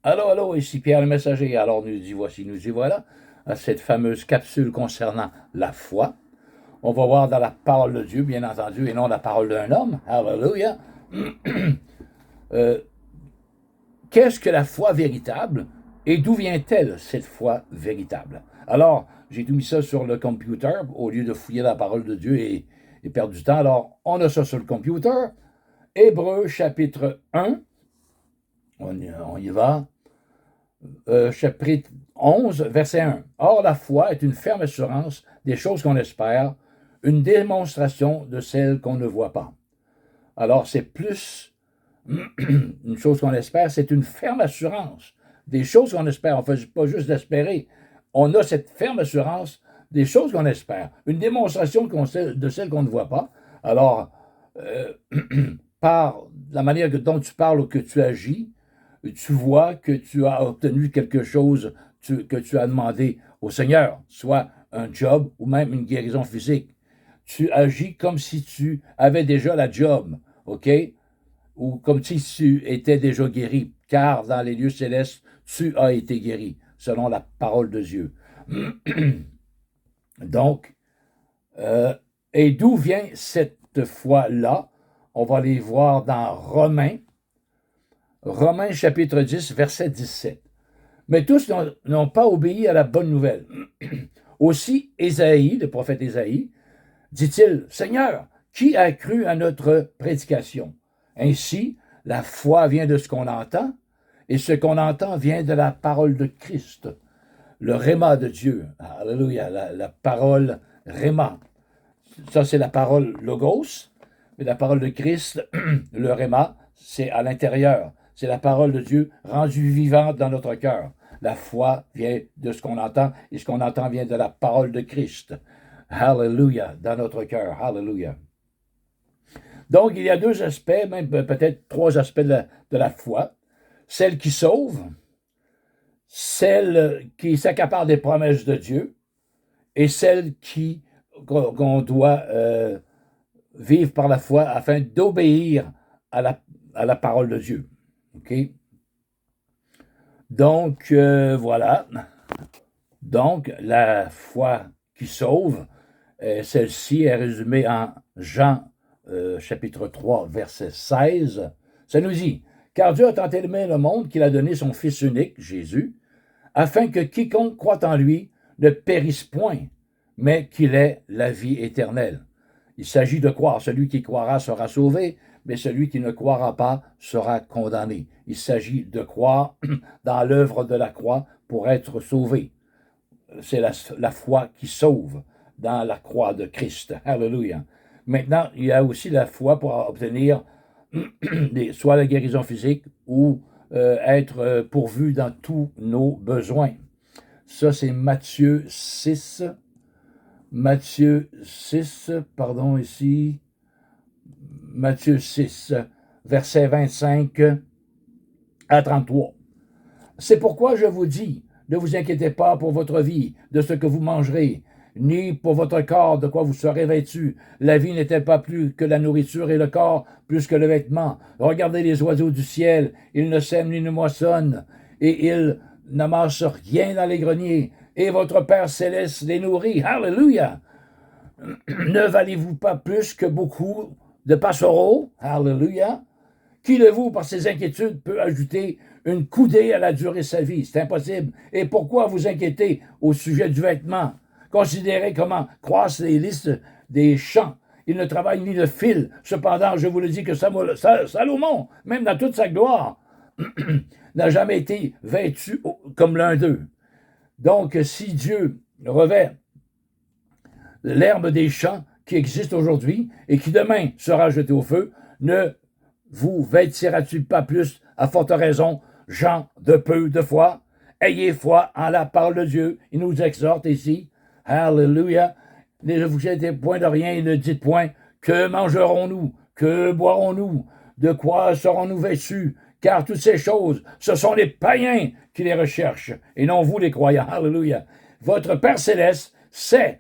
Allô, allô, ici Pierre le Messager. Alors nous y voilà, à cette fameuse capsule concernant la foi. On va voir dans la parole de Dieu, bien entendu, et non la parole d'un homme. Hallelujah. Euh, Qu'est-ce que la foi véritable et d'où vient-elle cette foi véritable? Alors, j'ai tout mis ça sur le computer au lieu de fouiller la parole de Dieu et perdre du temps. Alors, on a ça sur le computer. Hébreux chapitre 1. On y va. Chapitre 11, verset 1. Or, la foi est une ferme assurance des choses qu'on espère, une démonstration de celles qu'on ne voit pas. Alors, c'est plus une chose qu'on espère, c'est une ferme assurance des choses qu'on espère. On ne fait pas juste d'espérer. On a cette ferme assurance des choses qu'on espère, une démonstration de celles qu'on ne voit pas. Alors, euh, par la manière dont tu parles ou que tu agis, tu vois que tu as obtenu quelque chose que tu as demandé au Seigneur, soit un job ou même une guérison physique. Tu agis comme si tu avais déjà la job, OK? Ou comme si tu étais déjà guéri, car dans les lieux célestes, tu as été guéri, selon la parole de Dieu. Donc, et d'où vient cette foi-là? On va les voir dans Romains chapitre 10, verset 17. Mais tous n'ont pas obéi à la bonne nouvelle. Aussi, Ésaïe, le prophète Ésaïe, dit-il, Seigneur, qui a cru à notre prédication? Ainsi, la foi vient de ce qu'on entend, et ce qu'on entend vient de la parole de Christ, le réma de Dieu. Alléluia, la parole réma. Ça, c'est la parole logos, mais la parole de Christ, le réma, c'est à l'intérieur. C'est la parole de Dieu rendue vivante dans notre cœur. La foi vient de ce qu'on entend, et ce qu'on entend vient de la parole de Christ. Hallelujah, dans notre cœur. Hallelujah. Donc, il y a deux aspects, même peut-être trois aspects de la foi. Celle qui sauve, celle qui s'accapare des promesses de Dieu, et celle qu'on doit vivre par la foi afin d'obéir à la parole de Dieu. OK? Donc, voilà. Donc, la foi qui sauve, celle-ci est résumée en Jean chapitre 3, verset 16. Ça nous dit, car Dieu a tant aimé le monde qu'il a donné son Fils unique, Jésus, afin que quiconque croit en lui ne périsse point, mais qu'il ait la vie éternelle. Il s'agit de croire. Celui qui croira sera sauvé, mais celui qui ne croira pas sera condamné. Il s'agit de croire dans l'œuvre de la croix pour être sauvé. C'est la foi qui sauve dans la croix de Christ. Alléluia. Maintenant, il y a aussi la foi pour obtenir soit la guérison physique ou être pourvu dans tous nos besoins. Ça, c'est Matthieu 6. Matthieu 6, pardon, ici. Matthieu 6, versets 25 à 33. C'est pourquoi je vous dis, ne vous inquiétez pas pour votre vie, de ce que vous mangerez, ni pour votre corps, de quoi vous serez vêtu. La vie n'est-elle pas plus que la nourriture et le corps plus que le vêtement? Regardez les oiseaux du ciel, ils ne sèment ni ne moissonnent, et ils n'amassent rien dans les greniers, et votre Père céleste les nourrit. Alléluia! Ne valez-vous pas plus que beaucoup de passereaux? Alléluia! Qui de vous, par ses inquiétudes, peut ajouter une coudée à la durée de sa vie? C'est impossible. Et pourquoi vous inquiétez au sujet du vêtement? Considérez comment croissent les listes des champs. Il ne travaille ni ne file. Cependant, je vous le dis que Salomon, même dans toute sa gloire, n'a jamais été vêtu comme l'un d'eux. Donc, si Dieu revêt l'herbe des champs qui existe aujourd'hui et qui demain sera jetée au feu, ne vous vêtira-t-il pas plus, à forte raison, gens de peu de foi? Ayez foi en la parole de Dieu. Il nous exhorte ici. Alléluia. Ne vous inquiétez point de rien et ne dites point, que mangerons-nous? Que boirons-nous? De quoi serons-nous vêtus? Car toutes ces choses, ce sont les païens qui les recherchent, et non vous les croyants. Alléluia. Votre Père céleste sait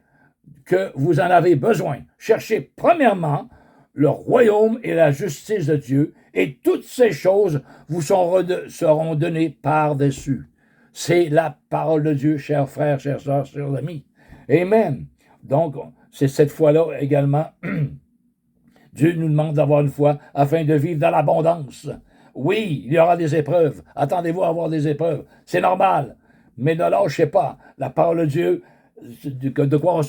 que vous en avez besoin. Cherchez premièrement le royaume et la justice de Dieu, et toutes ces choses vous seront données par-dessus. C'est la parole de Dieu, chers frères, chères sœurs, chers amis. Amen. Donc, c'est cette foi-là également. Dieu nous demande d'avoir une foi afin de vivre dans l'abondance. Oui, il y aura des épreuves. Attendez-vous à avoir des épreuves. C'est normal. Mais ne lâchez pas. La parole de Dieu, de quoi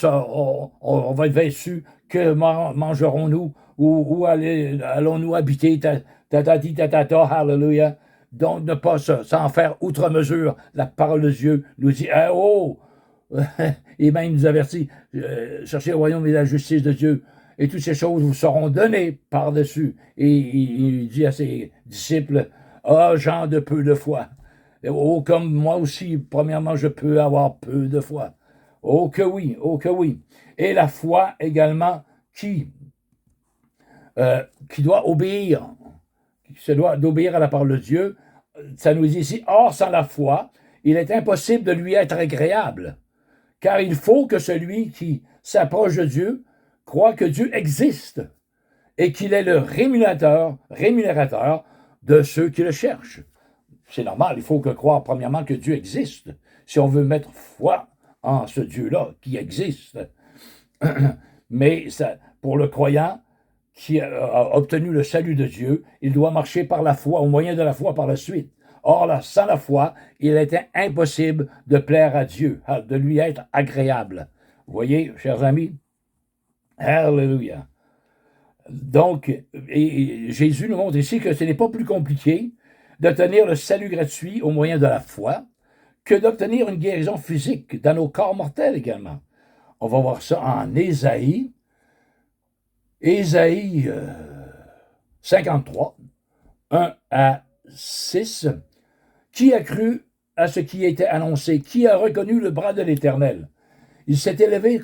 on va être vêtus, que mangerons-nous, où allons-nous habiter, hallelujah. Donc, ne pas s'en faire outre mesure. La parole de Dieu nous dit, oh, et même nous avertit, cherchez le royaume et la justice de Dieu, et toutes ces choses vous seront données par-dessus. Et il dit à ses disciples, gens de peu de foi. Oh, comme moi aussi, premièrement, je peux avoir peu de foi. Oh que oui, oh que oui. Et la foi également qui doit obéir, qui se doit d'obéir à la parole de Dieu. Ça nous dit ici, or sans la foi, il est impossible de lui être agréable, car il faut que celui qui s'approche de Dieu croit que Dieu existe et qu'il est le rémunérateur de ceux qui le cherchent. C'est normal, il faut croire premièrement que Dieu existe, si on veut mettre foi en ce Dieu-là qui existe. Mais ça, pour le croyant qui a obtenu le salut de Dieu, il doit marcher par la foi, au moyen de la foi par la suite. Or, là, sans la foi, il était impossible de plaire à Dieu, de lui être agréable. Vous voyez, chers amis? Alléluia. Donc, et Jésus nous montre ici que ce n'est pas plus compliqué d'obtenir le salut gratuit au moyen de la foi que d'obtenir une guérison physique dans nos corps mortels également. On va voir ça en Ésaïe. Ésaïe 53, 1 à 6. Qui a cru à ce qui était annoncé? Qui a reconnu le bras de l'Éternel? Il s'est élevé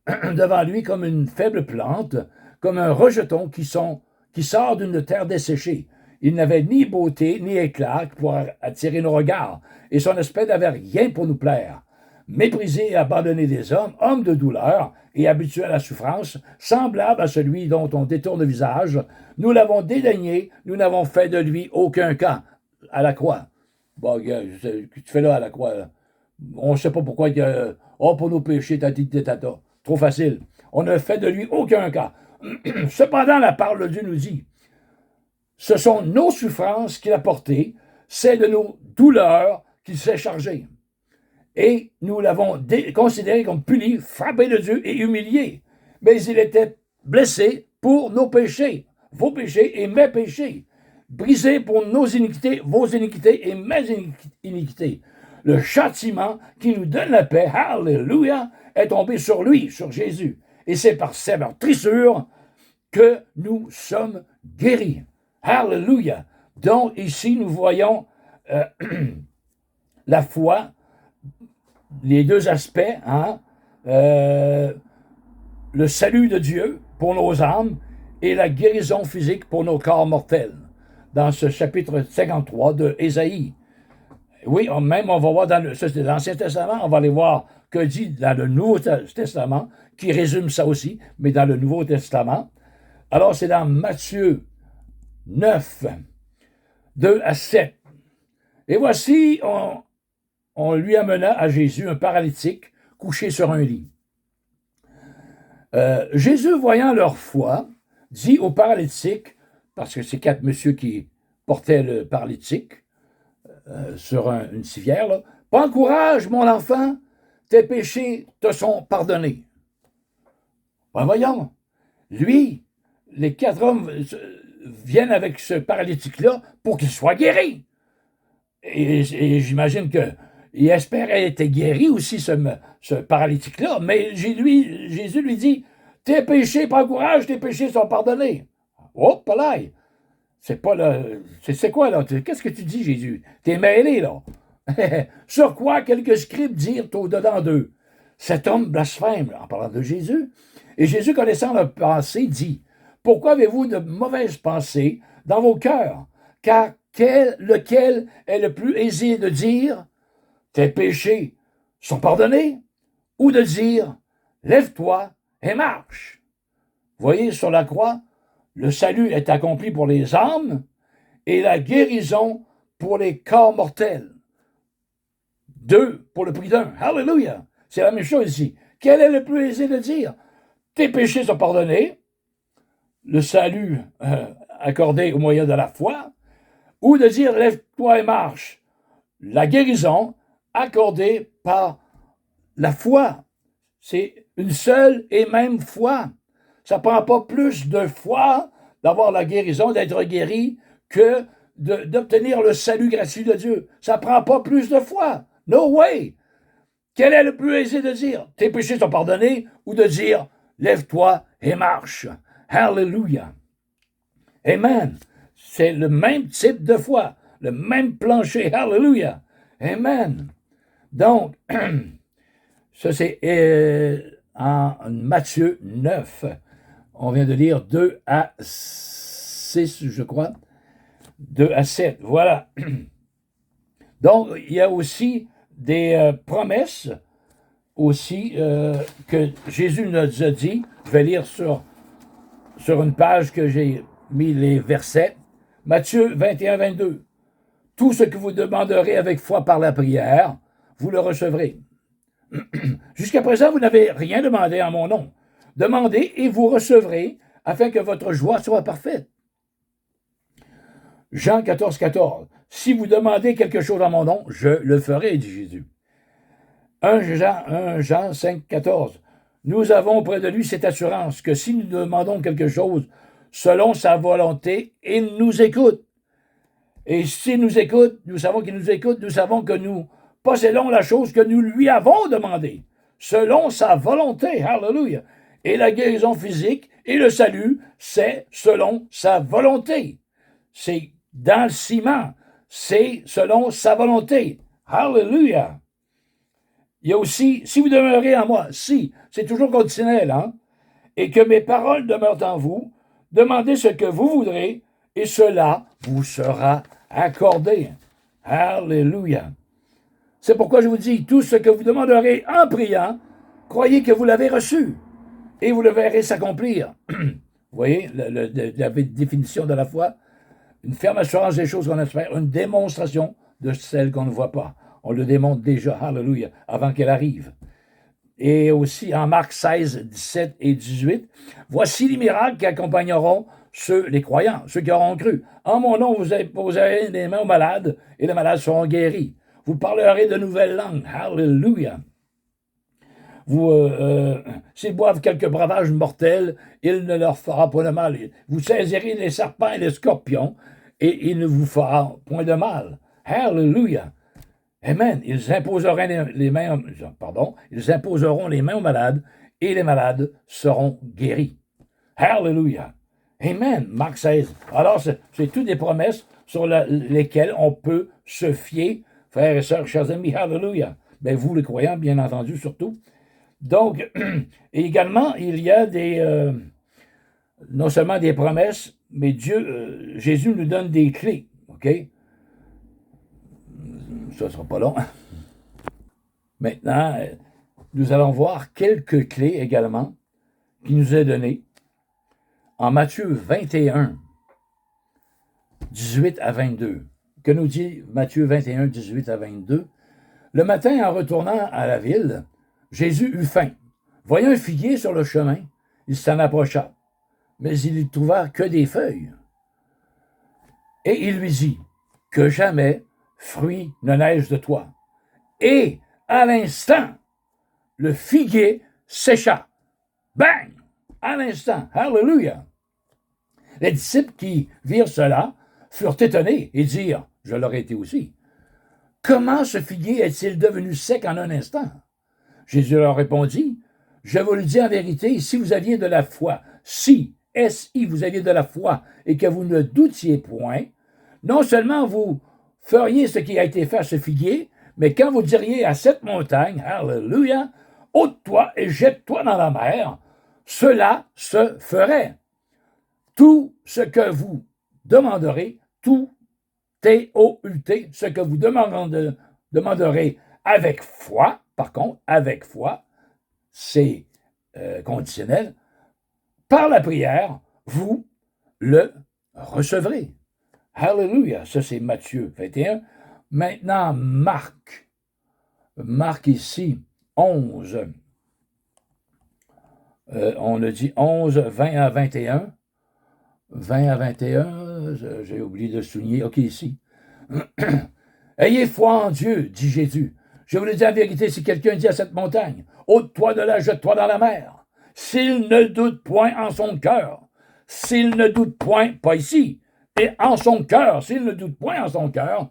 devant lui comme une faible plante, comme un rejeton qui sort d'une terre desséchée. Il n'avait ni beauté ni éclat pour attirer nos regards, et son aspect n'avait rien pour nous plaire. Méprisé et abandonné des hommes, homme de douleur et habitué à la souffrance, semblable à celui dont on détourne le visage, nous l'avons dédaigné, nous n'avons fait de lui aucun cas. À la croix. Bon, tu fais là à la croix. Là. On ne sait pas pourquoi il y a. Pour nos péchés, tata. Trop facile. On ne fait de lui aucun cas. Cependant, la parole de Dieu nous dit, ce sont nos souffrances qu'il a portées, c'est de nos douleurs qu'il s'est chargé. Et nous l'avons considéré comme puni, frappé de Dieu et humilié. Mais il était blessé pour nos péchés, vos péchés et mes péchés. Brisé pour nos iniquités, vos iniquités et mes iniquités. Le châtiment qui nous donne la paix, alléluia, est tombé sur lui, sur Jésus. Et c'est par ses meurtrissures que nous sommes guéris. Alléluia. Donc ici, nous voyons la foi, les deux aspects, le salut de Dieu pour nos âmes et la guérison physique pour nos corps mortels. Dans ce chapitre 53 de Ésaïe. Oui, même on va voir dans l'Ancien Testament, on va aller voir que dit dans le Nouveau Testament, qui résume ça aussi, mais dans le Nouveau Testament. Alors, c'est dans Matthieu 9, 2 à 7. Et voici, on lui amena à Jésus un paralytique couché sur un lit. Jésus, voyant leur foi, dit au paralytique, parce que c'est 4 messieurs qui portaient le paralytique sur une civière, là. Prends courage, mon enfant, tes péchés te sont pardonnés. Ben voyons, lui, les 4 hommes viennent avec ce paralytique-là pour qu'il soit guéri. Et j'imagine qu'il espérait être guéri aussi, ce paralytique-là, mais Jésus lui dit, tes péchés, prends courage, tes péchés sont pardonnés. Oh, pas là. C'est pas là. C'est quoi, là? Qu'est-ce que tu dis, Jésus? T'es mêlé, là. Sur quoi quelques scribes dirent au-dedans d'eux. Cet homme blasphème, en parlant de Jésus. Et Jésus, connaissant leur pensée, dit, pourquoi avez-vous de mauvaises pensées dans vos cœurs? Car lequel est le plus aisé de dire, tes péchés sont pardonnés? Ou de dire, lève-toi et marche? Voyez, sur la croix, le salut est accompli pour les âmes et la guérison pour les corps mortels. 2 pour le prix d'un. Hallelujah! C'est la même chose ici. Quel est le plus aisé de dire? Tes péchés sont pardonnés, le salut accordé au moyen de la foi, ou de dire lève-toi et marche. La guérison accordée par la foi. C'est une seule et même foi. Ça ne prend pas plus de foi d'avoir la guérison, d'être guéri, que d'obtenir le salut gratuit de Dieu. Ça ne prend pas plus de foi. No way! Quel est le plus aisé de dire tes péchés sont pardonnés ou de dire lève-toi et marche? Hallelujah! Amen! C'est le même type de foi, le même plancher. Hallelujah! Amen! Donc, ça c'est en Matthieu 9. On vient de lire 2 à 6, je crois. 2 à 7, voilà. Donc, il y a aussi des promesses aussi que Jésus nous a dit. Je vais lire sur une page que j'ai mis les versets. Matthieu 21, 22. Tout ce que vous demanderez avec foi par la prière, vous le recevrez. Jusqu'à présent, vous n'avez rien demandé en mon nom. Demandez et vous recevrez afin que votre joie soit parfaite. Jean 14, 14. Si vous demandez quelque chose en mon nom, je le ferai, dit Jésus. 1 Jean 5, 14. Nous avons auprès de lui cette assurance que si nous demandons quelque chose selon sa volonté, il nous écoute. Et s'il nous écoute, nous savons qu'il nous écoute, nous savons que nous possédons la chose que nous lui avons demandée, selon sa volonté. Hallelujah! Et la guérison physique et le salut, c'est selon sa volonté. C'est dans le ciment, c'est selon sa volonté. Hallelujah! Il y a aussi, si vous demeurez en moi, si, c'est toujours conditionnel, hein, et que mes paroles demeurent en vous, demandez ce que vous voudrez, et cela vous sera accordé. Alléluia. C'est pourquoi je vous dis, tout ce que vous demanderez en priant, croyez que vous l'avez reçu, et vous le verrez s'accomplir. Vous voyez la définition de la foi? Une ferme assurance des choses qu'on espère, une démonstration de celles qu'on ne voit pas. On le démontre déjà, hallelujah, avant qu'elle arrive. Et aussi en Marc 16, 17 et 18, voici les miracles qui accompagneront les croyants, ceux qui auront cru. En mon nom, vous poserez les mains aux malades et les malades seront guéris. Vous parlerez de nouvelles langues, hallelujah. S'ils boivent quelques breuvages mortels, il ne leur fera point de mal. Vous saisirez les serpents et les scorpions, et il ne vous fera point de mal. Hallelujah. Amen. Ils imposeront les mains aux malades, et les malades seront guéris. Hallelujah. Amen. Marc 16. Alors, c'est toutes des promesses sur lesquelles on peut se fier, frères et sœurs, chers amis. Hallelujah. Ben, vous, les croyants, bien entendu, surtout. Donc, également, il y a non seulement des promesses, mais Jésus nous donne des clés. OK? Ça ne sera pas long. Maintenant, nous allons voir quelques clés également qui nous est données en Matthieu 21, 18 à 22. Que nous dit Matthieu 21, 18 à 22? Le matin, en retournant à la ville, Jésus eut faim. Voyant un figuier sur le chemin, il s'en approcha, mais il n'y trouva que des feuilles. Et il lui dit, que jamais fruit ne naisse de toi. Et à l'instant, le figuier sécha. Bang! À l'instant. Hallelujah! Les disciples qui virent cela furent étonnés et dirent, je l'aurais été aussi, comment ce figuier est-il devenu sec en un instant? Jésus leur répondit, je vous le dis en vérité, si vous aviez de la foi, si vous aviez de la foi et que vous ne doutiez point, non seulement vous feriez ce qui a été fait à ce figuier, mais quand vous diriez à cette montagne, hallelujah, ôte-toi et jette-toi dans la mer, cela se ferait. Tout ce que vous demanderez, tout T-O-U-T, ce que vous demanderez avec foi, par contre, avec foi, c'est conditionnel, par la prière, vous le recevrez. Hallelujah. Ça, c'est Matthieu 21. Maintenant, Marc. Marc ici, 11. On a dit 11, 20 à 21. 20 à 21, j'ai oublié de souligner. OK, ici. Ayez foi en Dieu, dit Jésus. Je vous le dis en vérité, si quelqu'un dit à cette montagne, ôte-toi de là, jette-toi dans la mer, s'il ne doute point en son cœur, s'il ne doute point, pas ici, et en son cœur, s'il ne doute point en son cœur,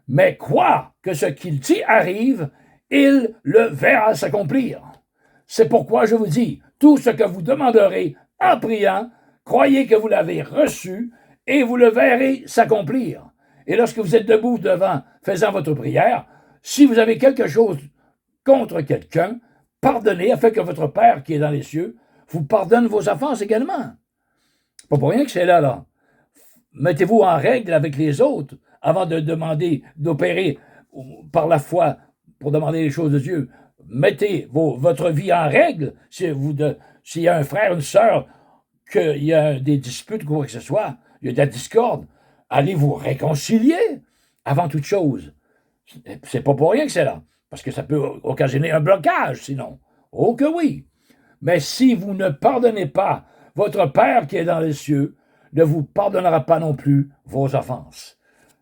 mais croit que ce qu'il dit arrive, il le verra s'accomplir. C'est pourquoi je vous dis, tout ce que vous demanderez en priant, croyez que vous l'avez reçu et vous le verrez s'accomplir. Et lorsque vous êtes debout devant, faisant votre prière, si vous avez quelque chose contre quelqu'un, pardonnez afin que votre Père qui est dans les cieux vous pardonne vos offenses également. Pas pour rien que c'est là. Mettez-vous en règle avec les autres avant de demander, d'opérer par la foi pour demander les choses de Dieu. Mettez votre vie en règle. S'il y a un frère, une sœur, qu'il y a des disputes, quoi que ce soit, il y a de la discorde, allez vous réconcilier avant toute chose. C'est pas pour rien que c'est là, parce que ça peut occasionner un blocage sinon. Oh que oui. Mais si vous ne pardonnez pas, votre Père qui est dans les cieux ne vous pardonnera pas non plus vos offenses.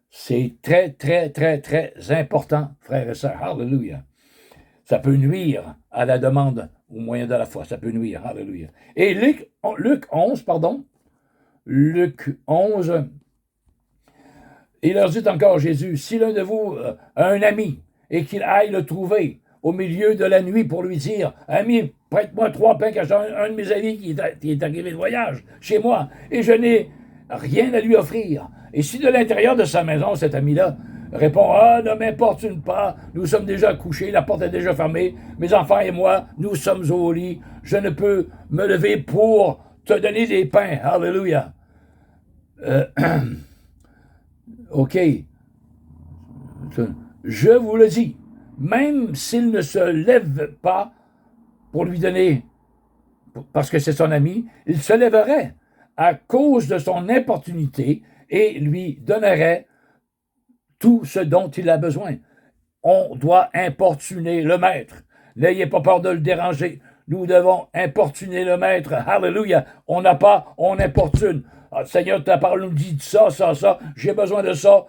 C'est très, très, très, très important, frères et sœurs. Alléluia. Ça peut nuire à la demande au moyen de la foi. Ça peut nuire. Alléluia. Et Luc 11, il leur dit encore, Jésus, si l'un de vous a un ami et qu'il aille le trouver au milieu de la nuit pour lui dire, ami, prête-moi 3 pains, car j'ai un de mes amis qui est arrivé de voyage chez moi et je n'ai rien à lui offrir. Et si de l'intérieur de sa maison, cet ami-là répond, ah, ne m'importune pas, nous sommes déjà couchés, la porte est déjà fermée, mes enfants et moi, nous sommes au lit, je ne peux me lever pour te donner des pains. Alléluia. OK. Je vous le dis, même s'il ne se lève pas pour lui donner, parce que c'est son ami, il se lèverait à cause de son importunité et lui donnerait tout ce dont il a besoin. On doit importuner le maître. N'ayez pas peur de le déranger. Nous devons importuner le maître. Alléluia. On n'a pas, on importune. Ah, Seigneur, ta parole nous dit ça, j'ai besoin de ça.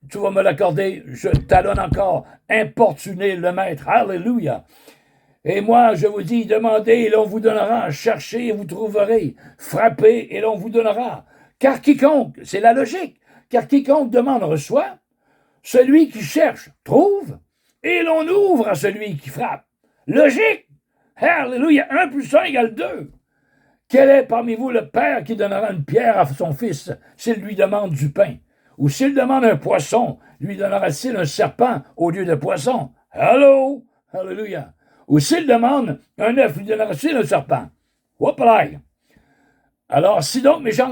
Tu vas me l'accorder, je talonne encore. Importuner le maître. Alléluia. Et moi, je vous dis, demandez et l'on vous donnera. Cherchez et vous trouverez. Frappez et l'on vous donnera. Car quiconque, c'est la logique, car quiconque demande reçoit. Celui qui cherche trouve, et l'on ouvre à celui qui frappe. Logique! Alléluia! 1 plus 1 égale 2. Quel est parmi vous le père qui donnera une pierre à son fils s'il lui demande du pain? Ou s'il demande un poisson, lui donnera-t-il un serpent au lieu de poisson? Allô? Alléluia! Ou s'il demande un œuf, lui donnera-t-il un serpent? Hop là! Alors, si donc, mes gens,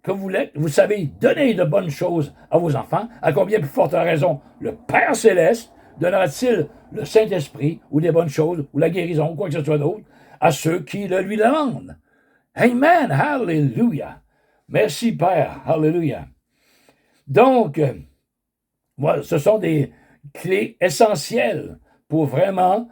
que vous l'êtes, vous savez donner de bonnes choses à vos enfants, à combien plus forte raison le Père Céleste donnera-t-il le Saint-Esprit, ou des bonnes choses, ou la guérison, ou quoi que ce soit d'autre, à ceux qui le lui demandent. Amen, hallelujah. Merci Père, hallelujah. Donc, ce sont des clés essentielles pour vraiment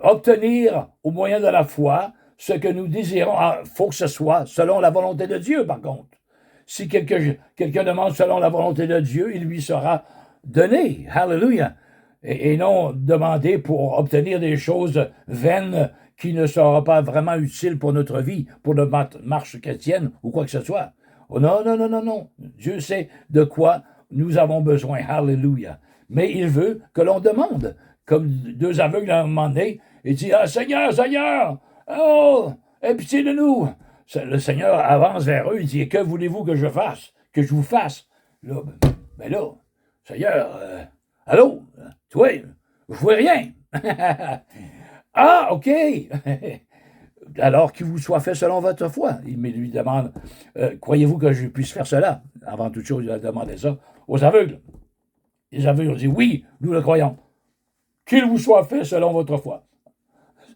obtenir, au moyen de la foi, ce que nous désirons. Il faut que ce soit selon la volonté de Dieu, par contre. Si quelqu'un demande selon la volonté de Dieu, il lui sera donné. Hallelujah. Et non demander pour obtenir des choses vaines qui ne seront pas vraiment utiles pour notre vie, pour notre marche chrétienne ou quoi que ce soit. Oh non, non, non, non, non. Dieu sait de quoi nous avons besoin. Hallelujah. Mais il veut que l'on demande. Comme 2 aveugles à un moment donné, il dit, ah, Seigneur, Seigneur, oh, aie pitié de nous. Le Seigneur avance vers eux, il dit, que voulez-vous que je fasse, que je vous fasse? Là, ben là, Seigneur, allô, toi, je vois rien. Ah, OK. Alors qu'il vous soit fait selon votre foi. Il lui demande, croyez-vous que je puisse faire cela? Avant toute chose, il a demandé ça aux aveugles. Les aveugles ont dit, oui, nous le croyons. Qu'il vous soit fait selon votre foi.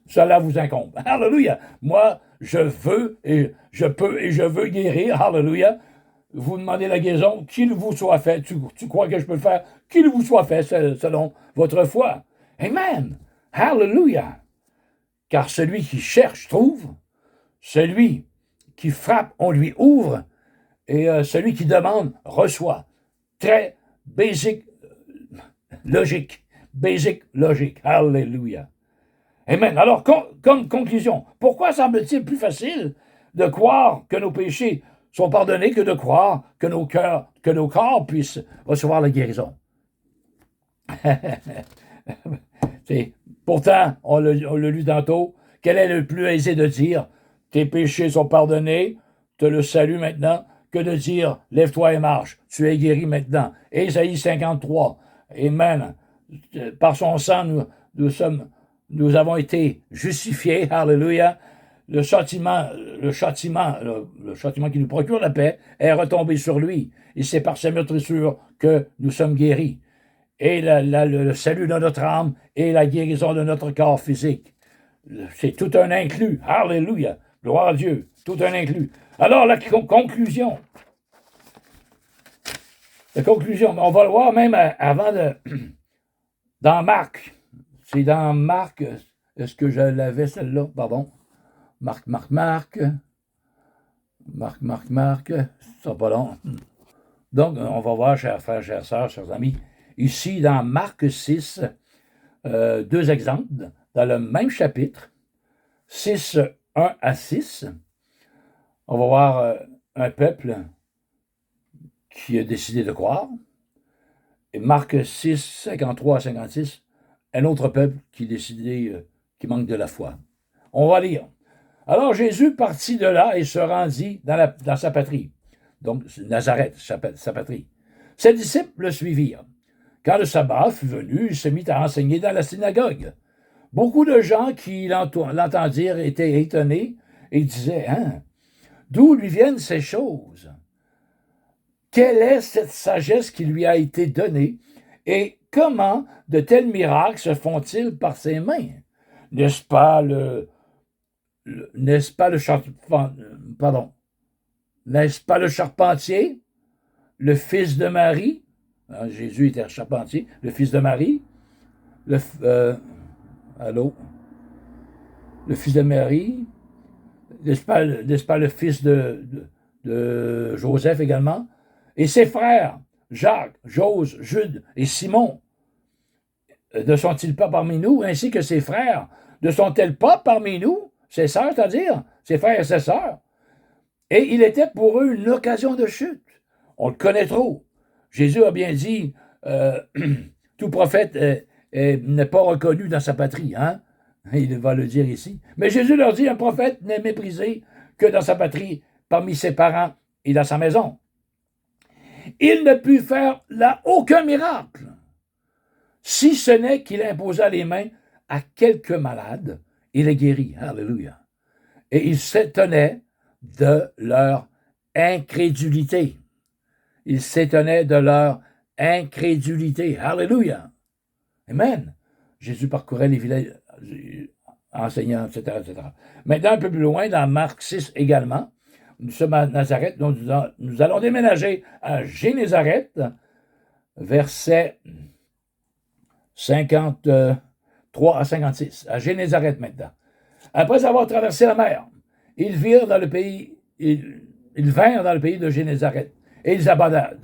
cela vous incombe. Alléluia. Moi, je veux et je peux et je veux guérir. Alléluia. Vous demandez la guérison, qu'il vous soit fait. Tu crois que je peux le faire? Qu'il vous soit fait selon votre foi. Amen. Hallelujah. Car celui qui cherche trouve, celui qui frappe, on lui ouvre, et celui qui demande reçoit. Très basic logique. Basic logique. Hallelujah. Amen. Alors, comme conclusion, pourquoi semble-t-il plus facile de croire que nos péchés sont pardonnés que de croire que nos corps puissent recevoir la guérison? Pourtant, on l'a lu tantôt, quel est le plus aisé de dire tes péchés sont pardonnés, te le salut maintenant, que de dire lève-toi et marche, tu es guéri maintenant. Ésaïe 53, Amen. Par son sang, nous avons été justifiés, hallelujah. Le châtiment qui nous procure la paix est retombé sur lui. Et c'est par sa meurtrissure que nous sommes guéris. Et le salut de notre âme et la guérison de notre corps physique. C'est tout un inclus. Alléluia. Gloire à Dieu. Tout un inclus. Alors, la conclusion. La conclusion, on va le voir même avant de... Dans Marc. C'est dans Marc. Est-ce que je l'avais celle-là? Pardon. Marc. Ça sera pas long. Donc, on va voir, chers frères, chères sœurs, chers amis, ici dans Marc 6, deux exemples, dans le même chapitre, 6, 1 à 6. On va voir un peuple qui a décidé de croire. Et Marc 6, 53 à 56, un autre peuple qui a décidé, qui manque de la foi. On va lire. Alors Jésus partit de là et se rendit dans sa patrie. Donc Nazareth, sa patrie. Ses disciples le suivirent. Quand le sabbat fut venu, il se mit à enseigner dans la synagogue. Beaucoup de gens qui l'entendirent étaient étonnés et disaient, hein, d'où lui viennent ces choses? Quelle est cette sagesse qui lui a été donnée et comment de tels miracles se font-ils par ses mains? N'est-ce pas le charpentier, le fils de Marie? Jésus était charpentier, le fils de Marie, le fils de Marie, n'est-ce pas le fils de Joseph également? Et ses frères, Jacques, Jose, Jude et Simon, ne sont-ils pas parmi nous, ainsi que ses frères, ne sont-elles pas parmi nous, ses sœurs, c'est-à-dire, ses frères et ses sœurs? Et il était pour eux une occasion de chute. On le connaît trop. Jésus a bien dit, tout prophète n'est pas reconnu dans sa patrie, hein? Il va le dire ici. Mais Jésus leur dit, un prophète n'est méprisé que dans sa patrie, parmi ses parents et dans sa maison. Il ne put faire là aucun miracle, si ce n'est qu'il imposa les mains à quelques malades et les guérit. Alléluia. Et il s'étonnait de leur incrédulité. Il s'étonnait de leur incrédulité. Alléluia. Amen. Jésus parcourait les villages enseignant, etc., etc. Maintenant, un peu plus loin, dans Marc 6 également, nous sommes à Nazareth, donc nous allons déménager à Génézareth, versets 53 à 56, à Génézareth maintenant. Après avoir traversé la mer, ils vinrent dans le pays de Génézareth, et ils abordèrent.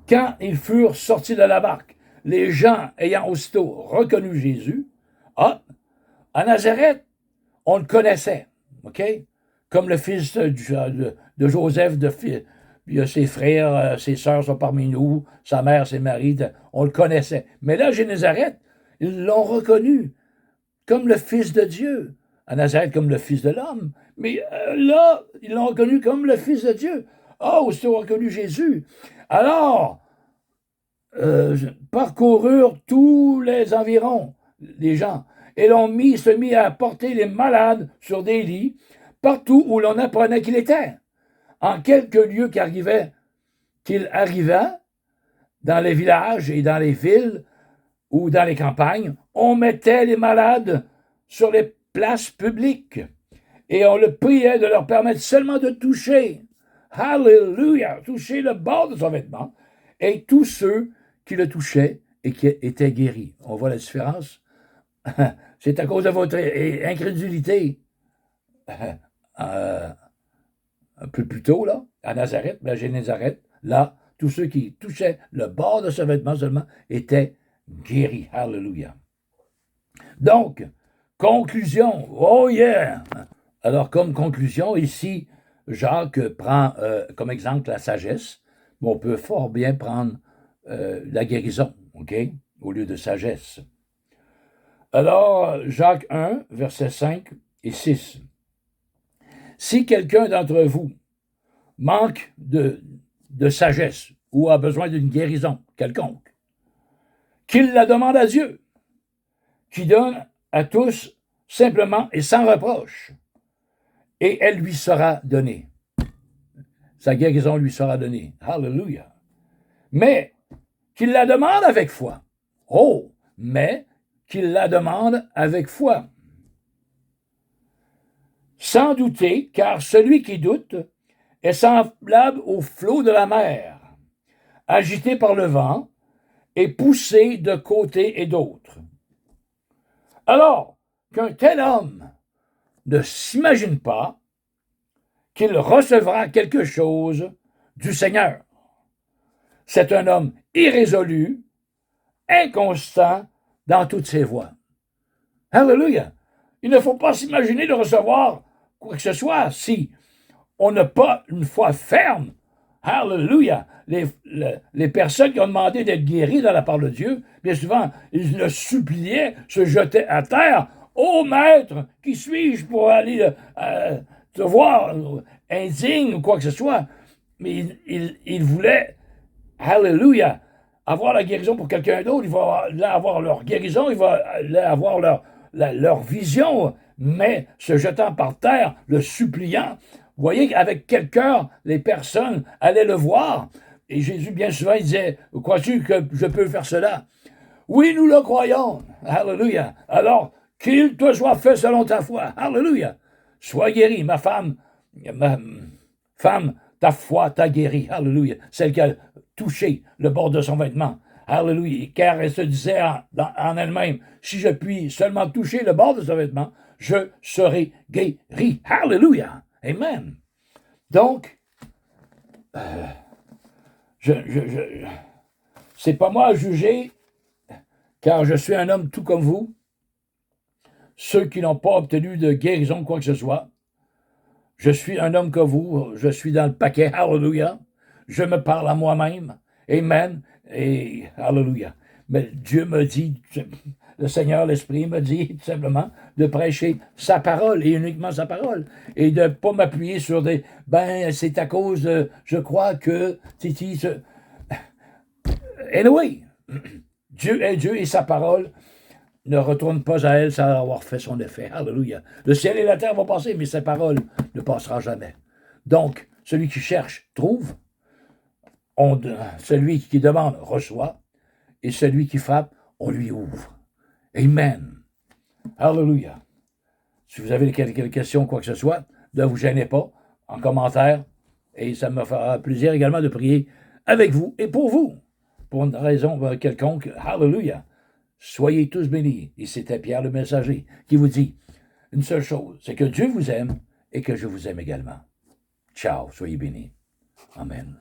Quand ils furent sortis de la barque, les gens ayant aussitôt reconnu Jésus, à Nazareth, on le connaissait, OK? Comme le fils de Joseph, ses frères, ses sœurs sont parmi nous, sa mère, c'est Marie, on le connaissait. Mais là, Génézareth, ils l'ont reconnu comme le Fils de Dieu. À Nazareth, comme le Fils de l'homme. Mais là, ils l'ont reconnu comme le Fils de Dieu. Ils ont reconnu Jésus. Alors, parcoururent tous les environs, les gens, et se mit à porter les malades sur des lits, partout où l'on apprenait qu'il était. En quelques lieux qu'il arriva, dans les villages et dans les villes ou dans les campagnes, on mettait les malades sur les places publiques. Et on le priait de leur permettre seulement de toucher, hallelujah, toucher le bord de son vêtement, et tous ceux qui le touchaient et qui étaient guéris. On voit la différence? C'est à cause de votre incrédulité. Un peu plus tôt, là, à Nazareth, berger de Nazareth, là, tous ceux qui touchaient le bord de ce vêtement seulement étaient guéris. Hallelujah. Donc, conclusion. Oh yeah! Alors, comme conclusion, ici, Jacques prend comme exemple la sagesse, mais on peut fort bien prendre la guérison, OK, au lieu de sagesse. Alors, Jacques 1, versets 5 et 6. Si quelqu'un d'entre vous manque de sagesse ou a besoin d'une guérison quelconque, qu'il la demande à Dieu, qui donne à tous simplement et sans reproche, et elle lui sera donnée. Sa guérison lui sera donnée. Hallelujah. Mais qu'il la demande avec foi. Oh, mais qu'il la demande avec foi. Sans douter, car celui qui doute est semblable au flot de la mer, agité par le vent et poussé de côté et d'autre. Alors qu'un tel homme ne s'imagine pas qu'il recevra quelque chose du Seigneur. C'est un homme irrésolu, inconstant dans toutes ses voies. Hallelujah! Il ne faut pas s'imaginer de recevoir quoi que ce soit si on n'a pas une foi ferme. Hallelujah! Les personnes qui ont demandé d'être guéries dans la parole de Dieu, bien souvent, ils le suppliaient, se jetaient à terre. Ô maître, qui suis-je pour aller te voir indigne ou quoi que ce soit? Mais il voulait, hallelujah, avoir la guérison pour quelqu'un d'autre. Il va avoir leur guérison, il va avoir leur vision, mais se jetant par terre, le suppliant. Vous voyez qu'avec quel cœur les personnes allaient le voir. Et Jésus, bien souvent, il disait, crois-tu que je peux faire cela? Oui, nous le croyons. Hallelujah. Alors, qu'il te soit fait selon ta foi. Hallelujah. Sois guéri, ma femme, ta foi t'a guéri. Hallelujah. Celle qui a touché le bord de son vêtement. Hallelujah. Car elle se disait en elle-même, si je puis seulement toucher le bord de son vêtement, je serai guéri. Hallelujah. Amen. Donc, c'est pas moi à juger, car je suis un homme tout comme vous. Ceux qui n'ont pas obtenu de guérison, quoi que ce soit, je suis un homme comme vous, je suis dans le paquet, hallelujah. Je me parle à moi-même, amen, et hallelujah. Mais Dieu me dit, le Seigneur, l'Esprit me dit tout simplement de prêcher sa parole et uniquement sa parole et de ne pas m'appuyer sur des, c'est à cause de, je crois que, Titi, anyway, Dieu est Dieu et sa parole ne retourne pas à elle sans avoir fait son effet. Alléluia. Le ciel et la terre vont passer, mais sa parole ne passera jamais. Donc, celui qui cherche, trouve. Celui qui demande, reçoit. Et celui qui frappe, on lui ouvre. Amen. Alléluia. Si vous avez quelques questions, quoi que ce soit, ne vous gênez pas en commentaire. Et ça me fera plaisir également de prier avec vous et pour vous. Pour une raison quelconque. Alléluia. Soyez tous bénis. Et c'était Pierre le messager qui vous dit une seule chose, c'est que Dieu vous aime et que je vous aime également. Ciao, soyez bénis. Amen.